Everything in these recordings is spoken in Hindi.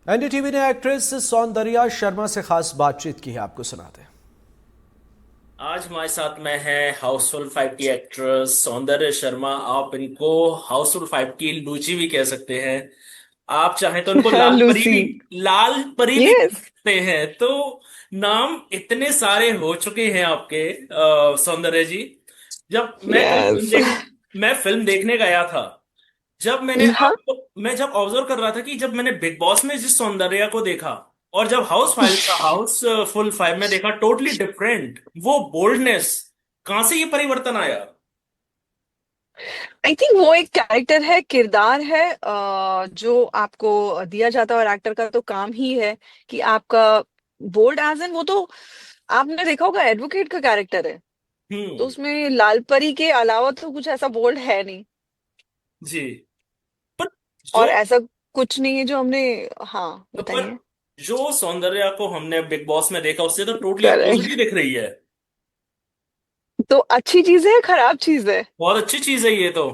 एनडीटीवी ने एक्ट्रेस सौंदर्या शर्मा से खास बातचीत की है, आपको सुनाते हैं। आज हमारे साथ में है हाउसफुल 5 की एक्ट्रेस सौंदर्य शर्मा। आप इनको हाउसफुल 5 की लूची भी कह सकते हैं। आप चाहें तो इनको लूसी। लाल परी भी कह यस। सकते हैं। तो नाम इतने सारे हो चुके हैं आपके, सौंदर्य जी। जब मैं कल यस। मैं फिल्म देखने गया था। जब मैंने हाँ। आपको मैं जब ऑब्जर्व कर रहा था कि जब मैंने बिग बॉस में जिस सौंदर्या को देखा और जब हाउस फुल 5 में देखा, टोटली डिफरेंट। वो बोल्डनेस, कहां से ये परिवर्तन आया? आई थिंक वो एक कैरेक्टर है, किरदार है, जो आपको दिया जाता है, और एक्टर का तो काम ही है कि आपका बोल्ड एज एन वो तो आपने देखा होगा एडवोकेट का कैरेक्टर है। तो हम्म। उसमें लाल परी के अलावा तो कुछ ऐसा बोल्ड है नहीं। जी। पर जो और ऐसा कुछ नहीं है जो हमने। हाँ, पर बताइए। जो सौंदर्या को हमने बिग बॉस में देखा, उससे तो टोटली अपोजिट ही करेक्ट। दिख रही है। तो अच्छी चीज है, खराब चीज है? बहुत अच्छी चीज है ये तो।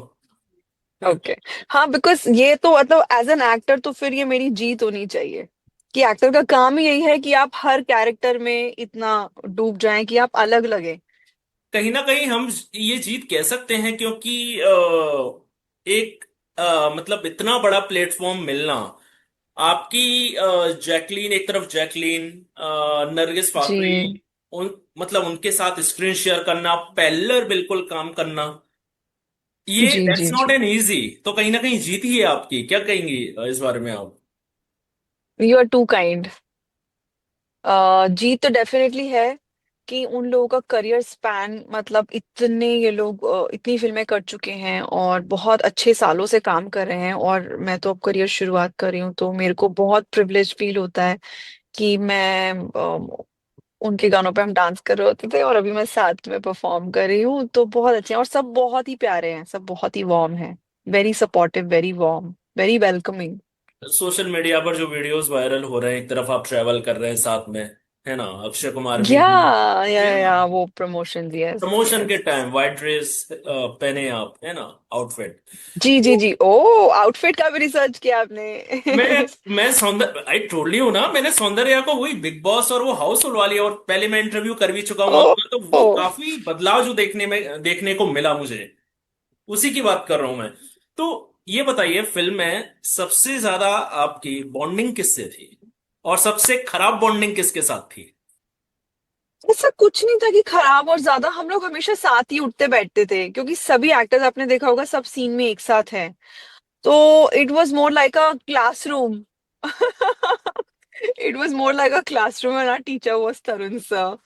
ओके। हाँ, बिकॉज ये तो मतलब एज एन एक्टर तो फिर ये मेरी जीत होनी चाहिए कि एक्टर का काम ही यही है कि आप हर कैरेक्टर में इतना डूब जाएं कि आप अलग लगे। कहीं ना कहीं हम ये जीत कह सकते हैं, क्योंकि एक मतलब इतना बड़ा प्लेटफॉर्म मिलना। आपकी जैकलीन, एक तरफ जैकलीन, नरगिस फाकरी, जी उन मतलब उनके साथ स्क्रीन शेयर करना, पैरेलल बिल्कुल काम करना, ये जी दैट्स जी नॉट जी। An easy. तो कहीं ना कहीं जीत ही है आपकी। क्या कहेंगी इस बारे में आप? You are too kind. जीत तो डेफिनेटली है कि उन लोगों का करियर स्पैन, मतलब इतने ये लोग इतनी फिल्में कर चुके हैं और बहुत अच्छे सालों से काम कर रहे हैं, और मैं तो अब करियर शुरुआत कर रही हूँ, तो मेरे को बहुत प्रिविलेज फील होता है कि मैं उनके गानों पे हम डांस कर रहे होते थे और अभी मैं साथ में परफॉर्म कर रही हूँ। तो बहुत अच्छे हैं और सब बहुत ही प्यारे हैं, सब बहुत ही वार्म हैं। Very supportive, very warm, very welcoming. Social media पर जो वीडियोस वायरल हो रहे हैं, एक तरफ आप ट्रैवल कर रहे हैं साथ में, है ना, अक्षय कुमार भी या हैं, है ना। या वो प्रमोशन, यस प्रमोशन के यस। टाइम व्हाइट ड्रेस पहने आप, है ना, आउटफिट। जी जी तो जी। ओ, आउटफिट का भी रिसर्च किया मैं आपने? मैं सौंदर्य, आई टोल्ड यू ना, मैंने सौंदर्या को वही बिग बॉस और वो हाउसफुल वाली, और पहले मैं इंटरव्यू कर भी चुका हूं ओ आपका, तो ओ। वो काफी बदलाव जो देखने को मिला मुझे, उसी की बात कर रहा हूं मैं। तो ये बताइए, फिल्म में सबसे ज्यादा आपकी बॉन्डिंग किससे थी और सबसे खराब बॉन्डिंग किसके साथ थी? ऐसा कुछ नहीं था कि खराब और ज्यादा, हम लोग हमेशा साथ ही उठते बैठते थे क्योंकि सभी एक्टर्स आपने देखा होगा सब सीन में एक साथ हैं। तो it was more like a classroom. It was more like a classroom and our teacher was Tarun sir.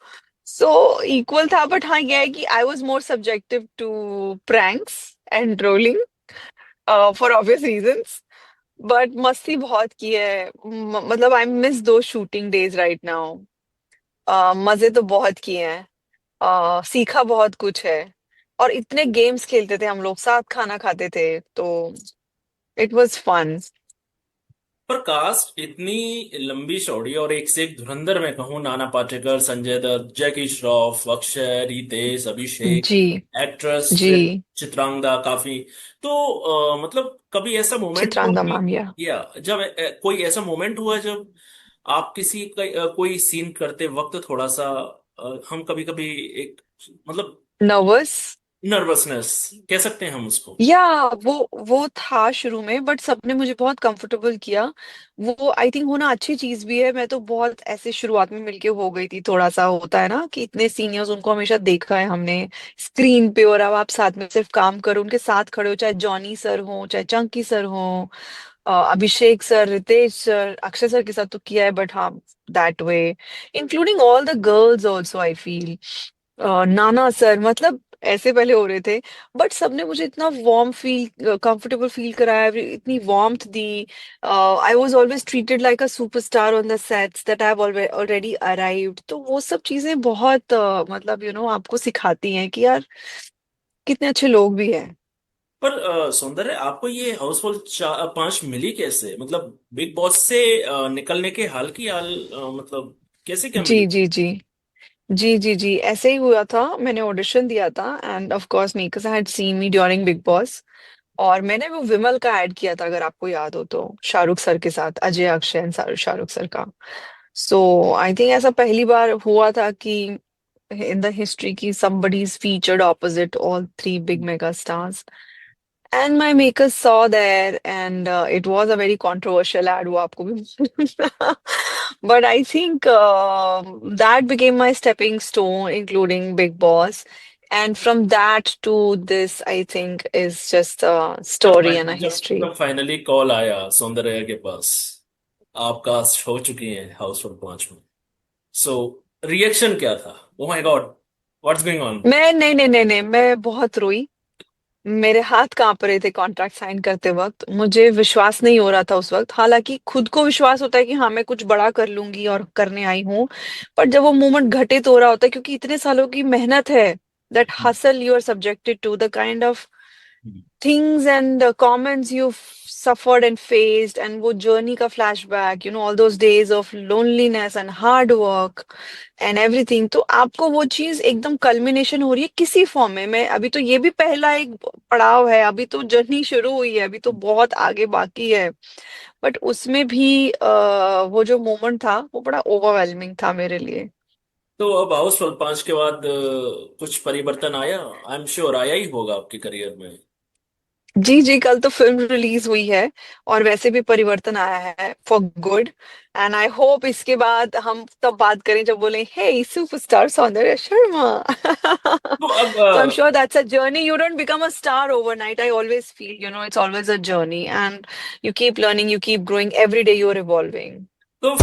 So equal था, बट हाँ ये है कि I was more subjective to pranks and trolling for obvious reasons. But मस्ती बहुत की है, मतलब I miss those shooting days right now. मजे तो बहुत किए हैं। सीखा बहुत कुछ है। और इतने गेम्स खेलते थे हम लोग, साथ खाना खाते थे, तो इट वाज फन। पर कास्ट इतनी लंबी चौड़ी और एक से एक धुरंधर, मैं कहूँ, नाना पाटेकर, संजय दत्त, जैकी श्रॉफ, अक्षय, रितेश, अभिषेक, जी एक्ट्रेस जी। चित्रांगदा, काफी। तो मतलब कभी ऐसा मोमेंट हुआ चित्रांगदा कि, मैम, या या जब कोई ऐसा मोमेंट हुआ जब आप कोई सीन करते वक्त थोड़ा सा, हम कभी कभी एक, मतलब नर्वस। नर्वसनेस कह सकते हैं हम उसको। या वो था शुरू में, बट सबने मुझे बहुत कंफर्टेबल किया। वो आई थिंक होना अच्छी चीज भी है। मैं तो बहुत ऐसे शुरुआत में मिलके हो गई थी, थोड़ा सा होता है ना कि इतने सीनियर्स, उनको हमेशा देखा है हमने स्क्रीन पे, और अब आप साथ में सिर्फ काम करो, उनके साथ खड़े हो, चाहे जॉनी सर हो, चाहे चंकी सर हो, Abhishek sir, Ritesh sir, Akshay sir के साथ तो किया है, बट हाँ, that way, including all the girls also I feel. Nana sir, मतलब ऐसे पहले हो रहे थे, बट सबने मुझे इतना वार्म फील, कंफर्टेबल फील कराया, इतनी warmth the. I was always treated like a superstar on the sets that I have already arrived. तो वो सब चीजें बहुत मतलब आपको सिखाती हैं कि यार कितने अच्छे लोग भी हैं। पर सौंदर्य, आपको ये हाउसफुल 5 मिली कैसे? मतलब बिग बॉस से निकलने के हाल की हाल, मतलब कैसे क्या जी मिली? जी जी। जी जी जी, ऐसे ही हुआ था। मैंने ऑडिशन दिया था end of course makers had seen me during big boss. और मैंने वो विमल का ऐड किया था, अगर आपको याद हो तो, शाहरुख सर के साथ, अजय, अक्षय एंड शाहरुख सर का। सो आई थिंक ऐसा पहली बार हुआ था कि इन द हिस्ट्री की somebody is featured opposite all three big mega stars. And my makers saw there, and it was a very controversial ad, वो आपको भी मालूम। But I think that became my stepping stone, including Big Boss. And from that to this, I think, is just a story and a history. जब फाइनली कॉल आया सौंदर्या के पास, आप कास्ट हो चुकी हैं हाउसफुल 5 में, सो रिएक्शन क्या था? Oh my God, what's going on? मैं नहीं नहीं नहीं नहीं, मैं बहुत रोई। मेरे हाथ कांप रहे थे कॉन्ट्रैक्ट साइन करते वक्त, मुझे विश्वास नहीं हो रहा था उस वक्त। हालांकि खुद को विश्वास होता है कि हाँ मैं कुछ बड़ा कर लूंगी और करने आई हूँ, पर जब वो मोमेंट घटित हो रहा होता है, क्योंकि इतने सालों की मेहनत है, that hustle you are subjected to, the kind of things and comments you've suffered and faced, and वो journey का flashback, all those days of loneliness and hard work and everything, तो आपको वो चीज एकदम कल्मिनेशन हो रही है किसी फॉर्म में। मैं अभी तो, ये भी पहला एक पड़ाव है, अभी तो जर्नी शुरू हुई है, अभी तो बहुत आगे बाकी है। बट उसमें भी वो जो मोमेंट था वो बड़ा ओवरवेलमिंग था मेरे लिए। तो अब हाउसफुल 5 के बाद कुछ परिवर्तन आया? आई एम श्योर आया ही होगा आपके करियर में। जी जी, कल तो फिल्म रिलीज हुई है, और वैसे भी परिवर्तन आया है for good. And I hope इसके बाद हम तब बात करें जब बोले हे सुपरस्टार सौंदर्य शर्मा। तो अब So I'm sure that's a journey. You don't become a star overnight. I always feel, it's always a journey, and you keep learning, you keep growing. Every day you're evolving. तो